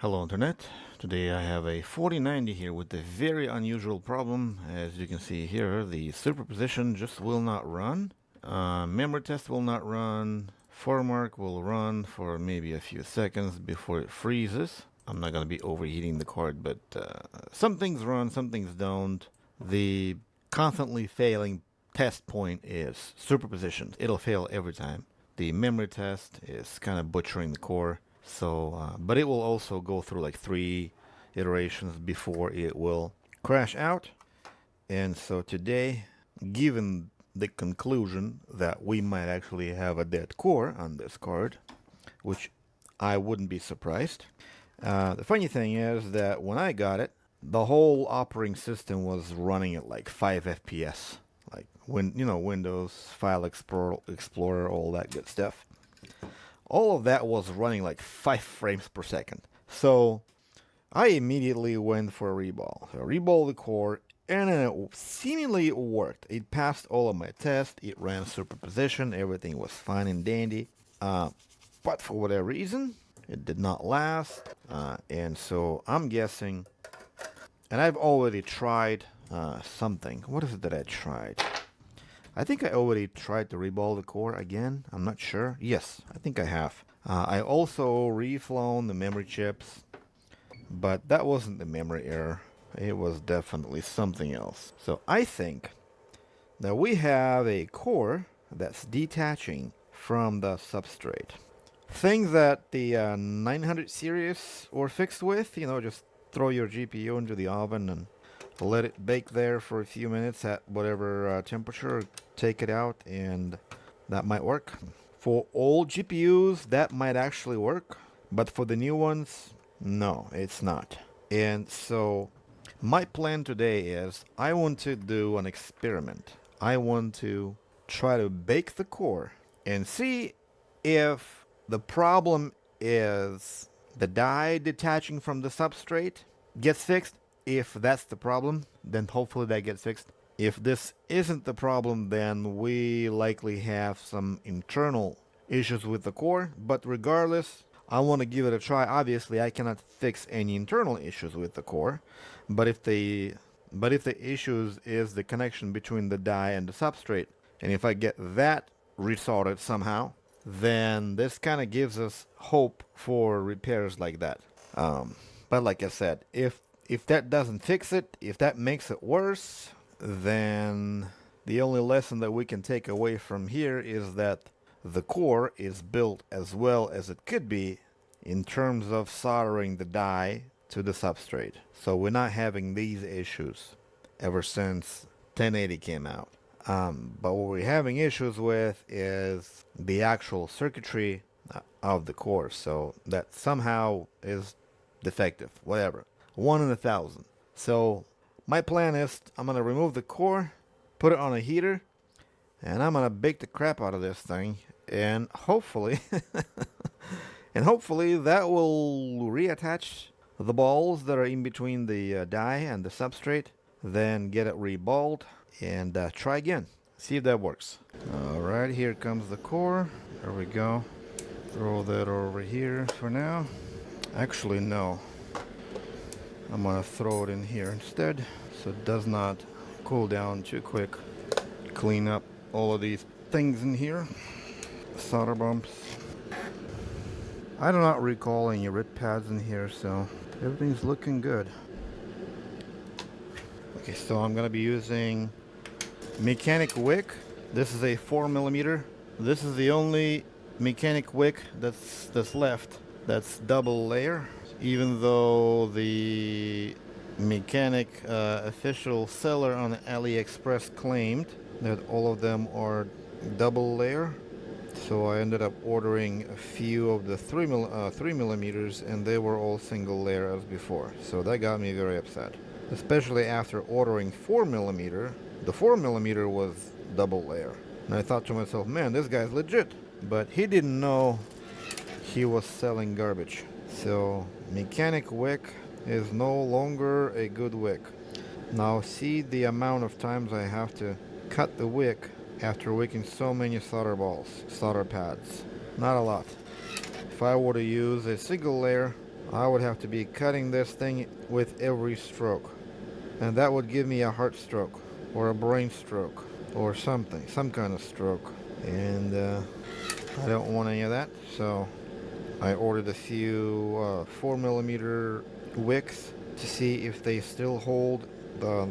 Hello Internet. Today I have a 4090 here with a very unusual problem. As you can see here, the superposition just will not run. Memory test will not run. Formark will run for maybe a few seconds before it freezes. I'm not going to be overheating the card, but some things run, some things don't. The constantly failing test point is superposition. It'll fail every time. The memory test is kind of butchering the core. So, but it will also go through like 3 iterations before it will crash out. And so today, given the conclusion that we might actually have a dead core on this card, which I wouldn't be surprised. The funny thing is that when I got it, the whole operating system was running at like 5 FPS, like Windows, File Explorer, all that good stuff. All of that was running like 5 frames per second. So I immediately went for a reball. So I reballed the core, and it seemingly worked. It passed all of my tests. It ran superposition. Everything was fine and dandy. But for whatever reason, it did not last. And so I'm guessing, and I've already tried something. What is it that I tried? I think I already tried to reball the core again. I'm not sure. Yes, I think I have. I also reflown the memory chips, but that wasn't the memory error. It was definitely something else. So I think that we have a core that's detaching from the substrate. Things that the 900 series were fixed with, just throw your GPU into the oven and let it bake there for a few minutes at whatever temperature, take it out, and that might work. For old GPUs, that might actually work, but for the new ones, no, it's not. And so my plan today is I want to do an experiment. I want to try to bake the core and see if the problem is the die detaching from the substrate gets fixed. If that's the problem, then hopefully that gets fixed. If this isn't the problem, then we likely have some internal issues with the core. But regardless, I want to give it a try. Obviously, I cannot fix any internal issues with the core. But if the issues is the connection between the die and the substrate, and if I get that resorted somehow, then this kind of gives us hope for repairs like that. But like I said, if that doesn't fix it, if that makes it worse, then the only lesson that we can take away from here is that the core is built as well as it could be in terms of soldering the die to the substrate. So we're not having these issues ever since 1080 came out. But what we're having issues with is the actual circuitry of the core. So that somehow is defective, whatever. 1 in 1,000. So my plan is I'm going to remove the core, put it on a heater, and I'm going to bake the crap out of this thing. And hopefully, that will reattach the balls that are in between the die and the substrate. Then get it reballed and try again. See if that works. Alright, here comes the core. There we go. Throw that over here for now. Actually, no. I'm gonna throw it in here instead so it does not cool down too quick. Clean up all of these things in here. Solder bumps. I do not recall any red pads in here, so everything's looking good. Okay, so I'm gonna be using mechanic wick. This is a 4mm. This is the only mechanic wick that's left. That's double layer. Even though the mechanic official seller on AliExpress claimed that all of them are double layer. So I ended up ordering a few of the 3mm, and they were all single layer as before. So that got me very upset. Especially after ordering 4mm. The 4mm was double layer. And I thought to myself, man, this guy's legit. But he didn't know he was selling garbage. So mechanic wick is no longer a good wick. Now see the amount of times I have to cut the wick after wicking so many solder balls, solder pads. Not a lot. If I were to use a single layer, I would have to be cutting this thing with every stroke. And that would give me a heart stroke or a brain stroke or something, some kind of stroke. And I don't want any of that. So I ordered a few 4mm wicks to see if they still hold the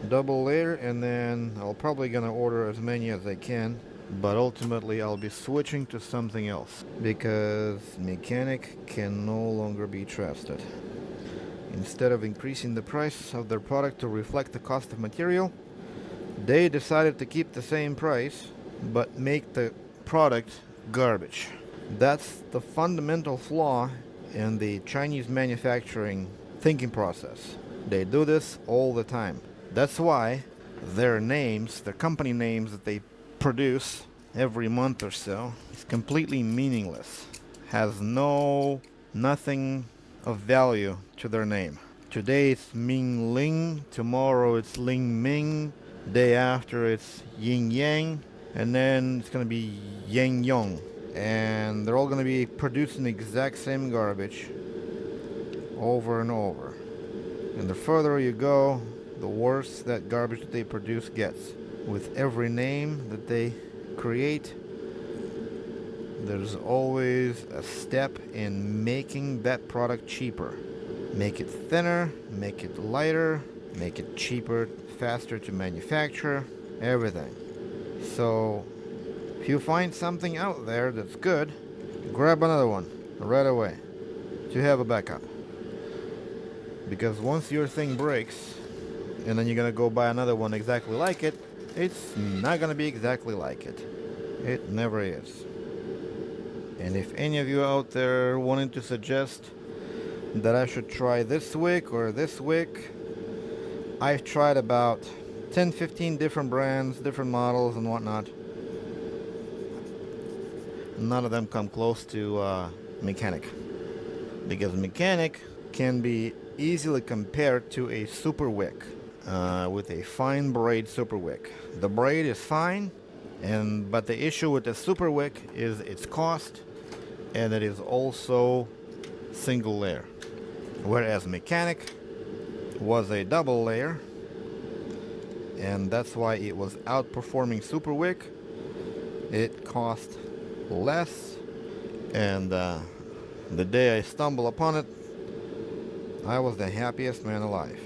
double layer, and then I'll probably gonna order as many as I can, but ultimately I'll be switching to something else because Mechanic can no longer be trusted. Instead of increasing the price of their product to reflect the cost of material, they decided to keep the same price but make the product garbage. That's the fundamental flaw in the Chinese manufacturing thinking process. They do this all the time. That's why their names, their company names that they produce every month or so, is completely meaningless. Has nothing of value to their name. Today it's Ming Ling, tomorrow it's Ling Ming, day after it's Yin Yang, and then it's gonna be Yang Yong. And they're all gonna be producing the exact same garbage over and over. And the further you go, the worse that garbage that they produce gets. With every name that they create, there's always a step in making that product cheaper. Make it thinner, make it lighter, make it cheaper, faster to manufacture, everything. So if you find something out there that's good, grab another one right away to have a backup. Because once your thing breaks, and then you're gonna go buy another one exactly like it, it's not gonna be exactly like it. It never is. And if any of you out there wanted to suggest that I should try this wick or this wick, I've tried about 10-15 different brands, different models and whatnot. None of them come close to Mechanic. Because Mechanic can be easily compared to a super wick. With a fine braid super wick. The braid is fine, but the issue with the super wick is its cost, and it is also single layer. Whereas Mechanic was a double layer, and that's why it was outperforming super wick. It cost less, and the day I stumbled upon it, I was the happiest man alive.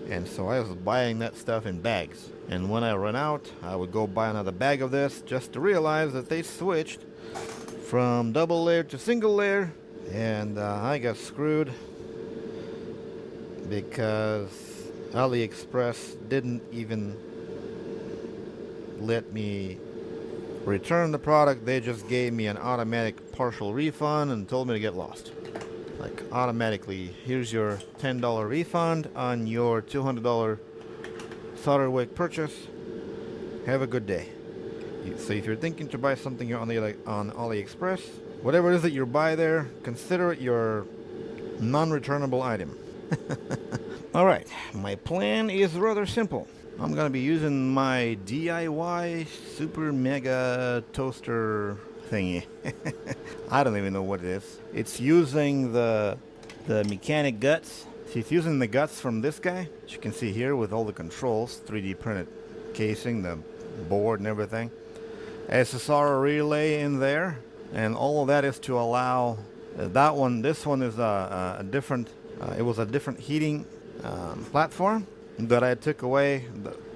And so I was buying that stuff in bags. And when I ran out, I would go buy another bag of this just to realize that they switched from double layer to single layer. And I got screwed because AliExpress didn't even let me return the product. They just gave me an automatic partial refund and told me to get lost. Like automatically, here's your $10 refund on your $200 solder wick purchase. Have a good day. So if you're thinking to buy something on AliExpress, whatever it is that you buy there, consider it your non-returnable item. Alright, my plan is rather simple. I'm gonna be using my DIY super mega toaster thingy. I don't even know what it is. It's using the Mechanic guts. See, it's using the guts from this guy, as you can see here with all the controls, 3D printed casing, the board and everything. SSR relay in there, and all of that is to allow this one is a different, it was a different heating platform that I took away,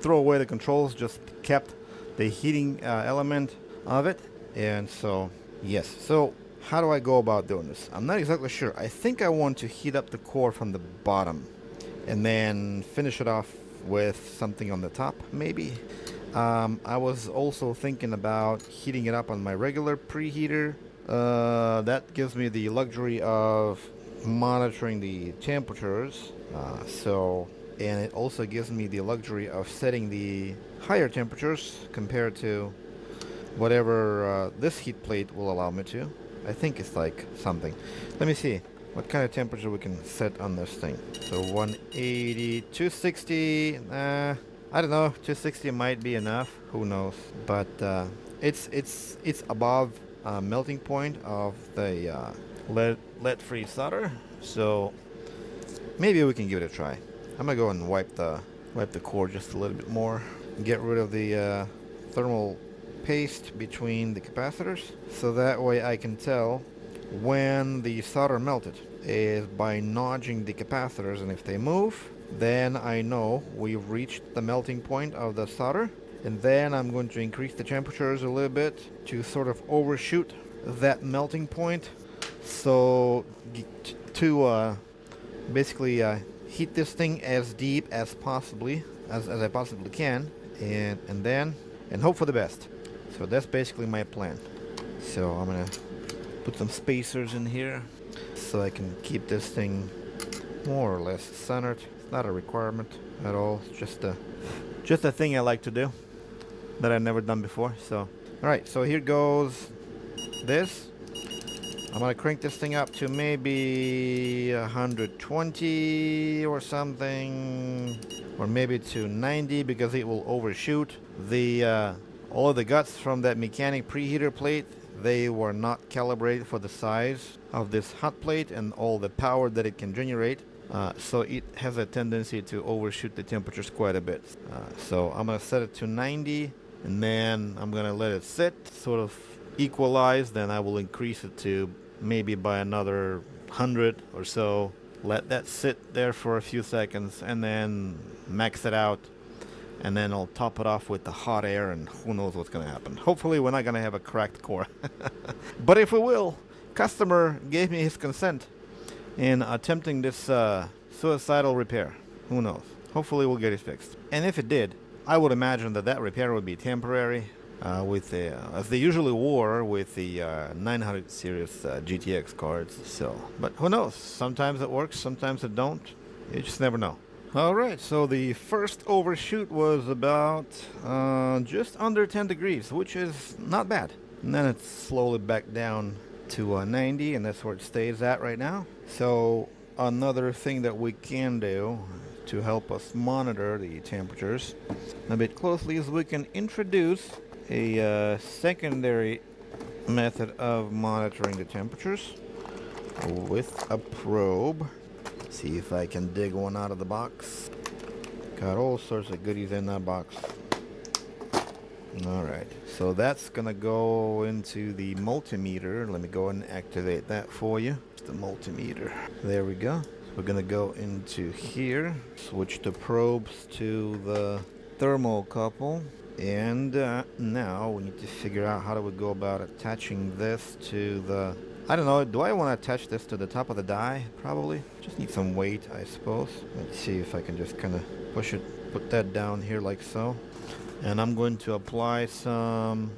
throw away the controls, just kept the heating element of it. And so, yes. So, how do I go about doing this? I'm not exactly sure. I think I want to heat up the core from the bottom and then finish it off with something on the top, maybe. I was also thinking about heating it up on my regular preheater. That gives me the luxury of monitoring the temperatures. And it also gives me the luxury of setting the higher temperatures compared to whatever this heat plate will allow me to. I think it's like something. Let me see what kind of temperature we can set on this thing. So 180, 260. I don't know. 260 might be enough. Who knows? But it's above melting point of the lead-free solder. So maybe we can give it a try. I'm gonna go and wipe the core just a little bit more. Get rid of the thermal paste between the capacitors, so that way I can tell when the solder melted is by nudging the capacitors, and if they move, then I know we've reached the melting point of the solder, and then I'm going to increase the temperatures a little bit to sort of overshoot that melting point, so to basically heat this thing as deep as I possibly can, and hope for the best. So that's basically my plan. So I'm gonna put some spacers in here so I can keep this thing more or less centered. It's not a requirement at all. It's just a thing I like to do that I've never done before. So all right, so here goes this. I'm gonna crank this thing up to maybe 120 or something, or maybe to 90, because it will overshoot. All the guts from that mechanic preheater plate, they were not calibrated for the size of this hot plate and all the power that it can generate. So it has a tendency to overshoot the temperatures quite a bit. So I'm gonna set it to 90, and then I'm gonna let it sit, sort of equalize. Then I will increase it to maybe by another 100 or so. Let that sit there for a few seconds, and then max it out, and then I'll top it off with the hot air, and who knows what's going to happen. Hopefully we're not going to have a cracked core. But if we will, customer gave me his consent in attempting this suicidal repair. Who knows? Hopefully we'll get it fixed. And if it did, I would imagine that repair would be temporary, as they usually were with the 900 series GTX cards. So, but who knows? Sometimes it works, sometimes it don't. You just never know. All right, so the first overshoot was about just under 10 degrees, which is not bad. And then it's slowly back down to 90, and that's where it stays at right now. So another thing that we can do to help us monitor the temperatures a bit closely is we can introduce a secondary method of monitoring the temperatures with a probe. See if I can dig one out of the box. Got all sorts of goodies in that box. Alright, so that's gonna go into the multimeter. Let me go and activate that for you. It's the multimeter. There we go. We're gonna go into here, switch the probes to the thermocouple, and now we need to figure out how do we go about attaching this to the, I don't know, do I want to attach this to the top of the die? Probably. Just need some weight, I suppose. Let's see if I can just kind of push it, put that down here like so. And I'm going to apply some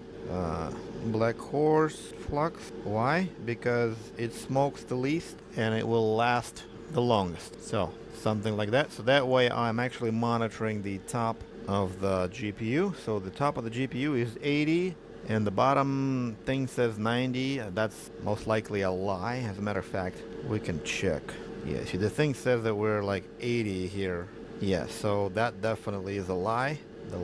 black horse flux. Why? Because it smokes the least and it will last the longest. So something like that. So that way I'm actually monitoring the top of the GPU. So the top of the GPU is 80 and the bottom thing says 90. That's most likely a lie. As a matter of fact, we can check. Yeah, see, the thing says that we're like 80 here. Yeah, so that definitely is a lie. The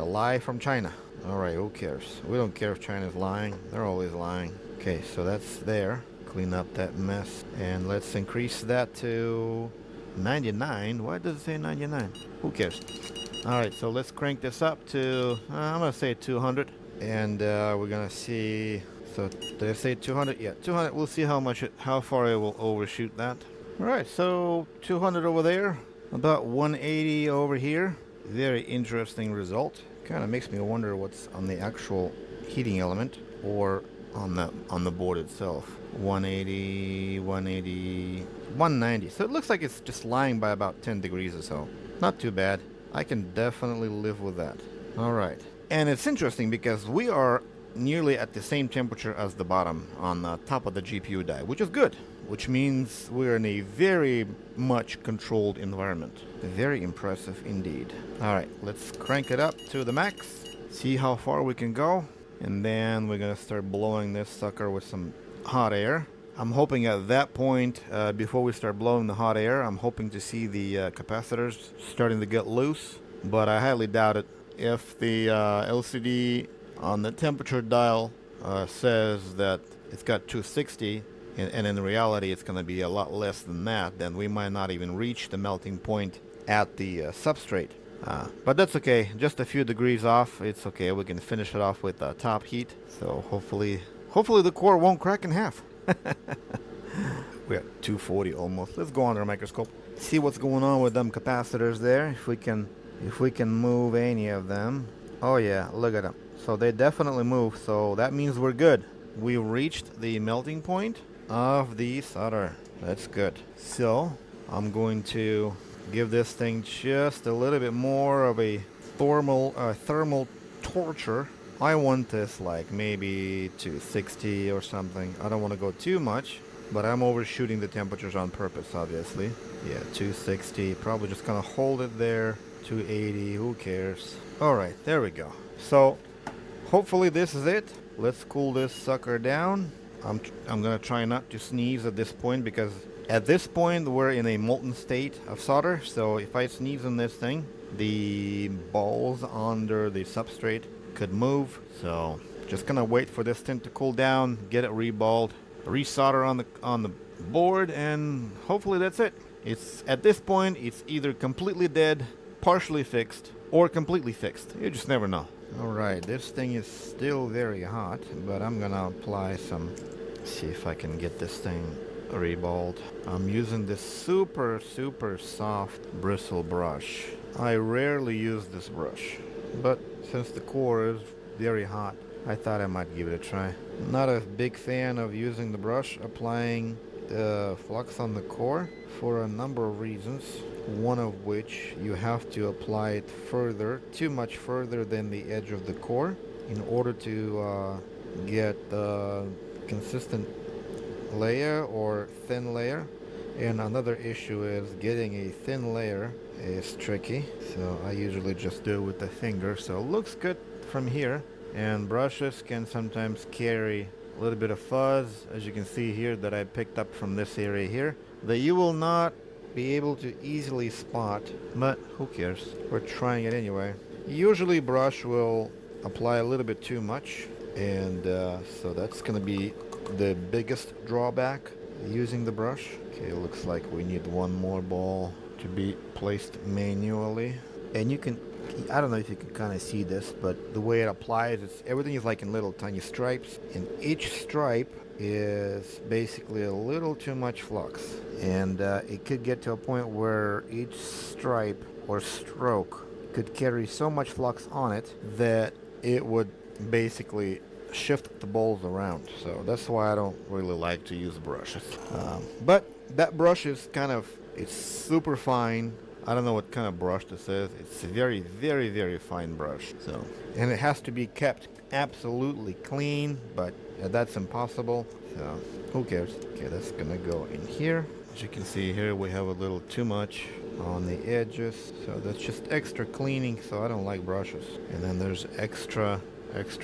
lie from China. Alright, who cares? We don't care if China's lying. They're always lying. Okay, so that's there. Clean up that mess. And let's increase that to 99. Why does it say 99? Who cares? Alright, so let's crank this up to, I'm going to say 200. And we're going to see, so did I say 200? Yeah, 200. We'll see how far it will overshoot that. Alright, so 200 over there. About 180 over here. Very interesting result. Kind of makes me wonder what's on the actual heating element or on the board itself. 180, 180, 190. So it looks like it's just lying by about 10 degrees or so. Not too bad. I can definitely live with that. All right. And it's interesting because we are nearly at the same temperature as the bottom on the top of the GPU die, which is good. Which means we're in a very much controlled environment. Very impressive indeed. Alright, let's crank it up to the max. See how far we can go. And then we're gonna start blowing this sucker with some hot air. I'm hoping at that point, before we start blowing the hot air, I'm hoping to see the capacitors starting to get loose. But I highly doubt it. If the LCD on the temperature dial says that it's got 260, And in reality it's going to be a lot less than that. Then we might not even reach the melting point at the substrate. But that's okay. Just a few degrees off. It's okay. We can finish it off with top heat. So hopefully the core won't crack in half. We're at 240 almost. Let's go under a microscope. See what's going on with them capacitors there. If we can move any of them. Oh yeah, look at them. So they definitely move. So that means we're good. We reached the melting point of the solder. That's good. So I'm going to give this thing just a little bit more of a thermal torture. I want this like maybe 260 or something. I don't want to go too much, but I'm overshooting the temperatures on purpose, obviously. Yeah, 260. Probably just gonna hold it there. 280. Who cares? All right, there we go. So hopefully this is it. Let's cool this sucker down. I'm gonna try not to sneeze at this point, because at this point we're in a molten state of solder. So if I sneeze on this thing, the balls under the substrate could move. So just gonna wait for this thing to cool down, get it reballed, resolder on the board, and hopefully that's it. It's at this point it's either completely dead, partially fixed, or completely fixed. You just never know. Alright, this thing is still very hot, but I'm gonna apply some, see if I can get this thing reballed. I'm using this super soft bristle brush. I rarely use this brush, but since the core is very hot, I thought I might give it a try. Not a big fan of using the brush, applying the flux on the core, for a number of reasons. One of which, you have to apply it further, too much further than the edge of the core, in order to get the consistent layer or thin layer. And another issue is getting a thin layer is tricky, so I usually just do it with the finger. So it looks good from here, and brushes can sometimes carry a little bit of fuzz, as you can see here, that I picked up from this area here, that you will not be able to easily spot, but who cares? We're trying it anyway. Usually brush will apply a little bit too much, and so that's gonna be the biggest drawback using the brush. Okay, looks like we need one more ball to be placed manually. And you can, I don't know if you can kind of see this, but the way it applies, everything is like in little tiny stripes, and each stripe is basically a little too much flux, and it could get to a point where each stripe or stroke could carry so much flux on it that it would basically shift the balls around. So that's why I don't really like to use brushes. But that brush is it's super fine. I don't know what kind of brush this is. It's a very fine brush. So, and it has to be kept absolutely clean, but that's impossible. So who cares? Okay, that's gonna go in here. As you can see here, we have a little too much on the edges, so that's just extra cleaning. So I don't like brushes. And then there's extra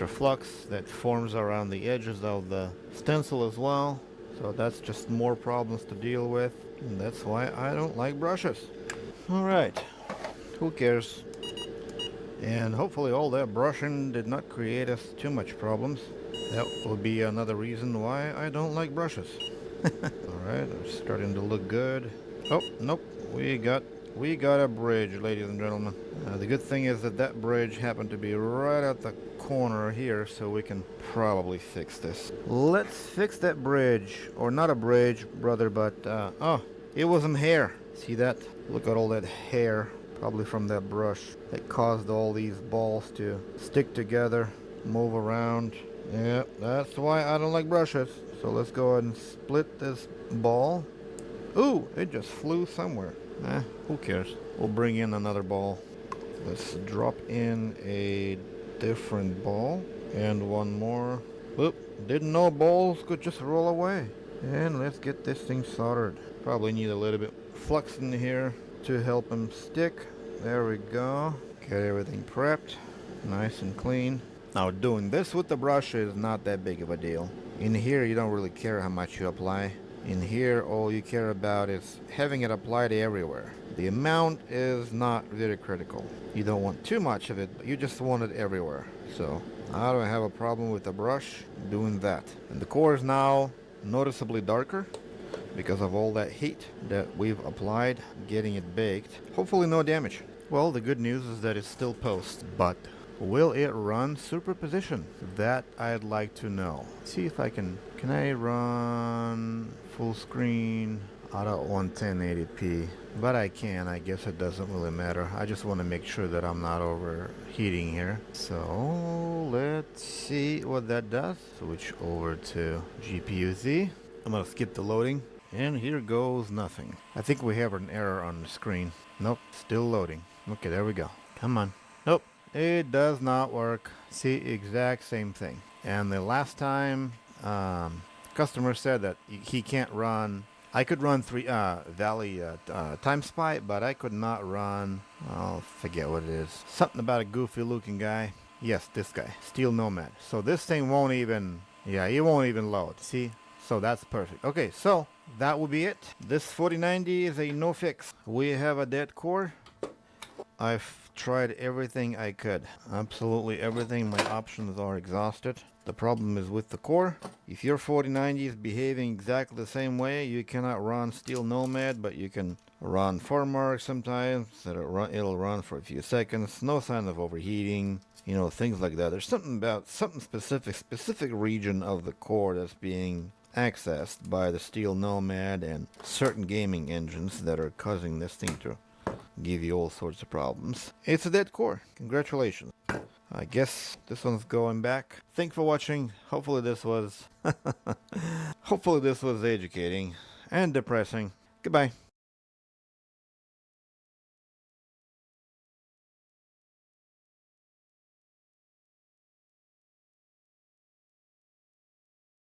flux that forms around the edges of the stencil as well. So that's just more problems to deal with, and that's why I don't like brushes. Alright, who cares? And hopefully all that brushing did not create us too much problems. That will be another reason why I don't like brushes. Alright, it's starting to look good. Oh, nope, we got a bridge, ladies and gentlemen. The good thing is that bridge happened to be right at the corner here, so we can probably fix this. Let's fix that bridge. Or not a bridge, brother, but oh, it was some hair. See that? Look at all that hair, probably from that brush, that caused all these balls to stick together, move around. Yeah, that's why I don't like brushes. So let's go ahead and split this ball. Ooh, it just flew somewhere. Who cares? We'll bring in another ball. Let's drop in a different ball. And one more. Oop, didn't know balls could just roll away. And let's get this thing soldered. Probably need a little bit flux in here to help them stick. There we go. Get everything prepped. Nice and clean. Now doing this with the brush is not that big of a deal. In here you don't really care how much you apply. In here all you care about is having it applied everywhere. The amount is not very critical. You don't want too much of it, but you just want it everywhere. So I don't have a problem with the brush doing that. And the core is now noticeably darker because of all that heat that we've applied getting it baked. Hopefully no damage. Well, the good news is that it's still post, but will it run superposition? That I'd like to know. See if I can I run full screen? I don't want 1080p, but I can. I guess it doesn't really matter. I just want to make sure that I'm not overheating here. So let's see what that does. Switch over to GPU-Z. I'm gonna skip the loading, and here goes nothing. I think we have an error on the screen. Nope, still loading. Okay, there we go. Come on. Nope, it does not work. See, exact same thing. And the last time, customer said that he can't run. I could run Valley Time Spy, but I could not run. I'll forget what it is. Something about a goofy looking guy. Yes, this guy, Steel Nomad. So this thing won't even. Yeah, it won't even load. See? So that's perfect. Okay, so that will be it. This 4090 is a no fix. We have a dead core. I've tried everything I could. Absolutely everything. My options are exhausted. The problem is with the core. If your 4090 is behaving exactly the same way, you cannot run Steel Nomad, but you can run Formark sometimes. It'll run for a few seconds. No sign of overheating. You know, things like that. There's something about something specific region of the core that's being accessed by the Steel Nomad and certain gaming engines that are causing this thing to give you all sorts of problems. It's a dead core. Congratulations. I guess this one's going back. Thanks for watching. Hopefully this was hopefully this was educating and depressing. Goodbye.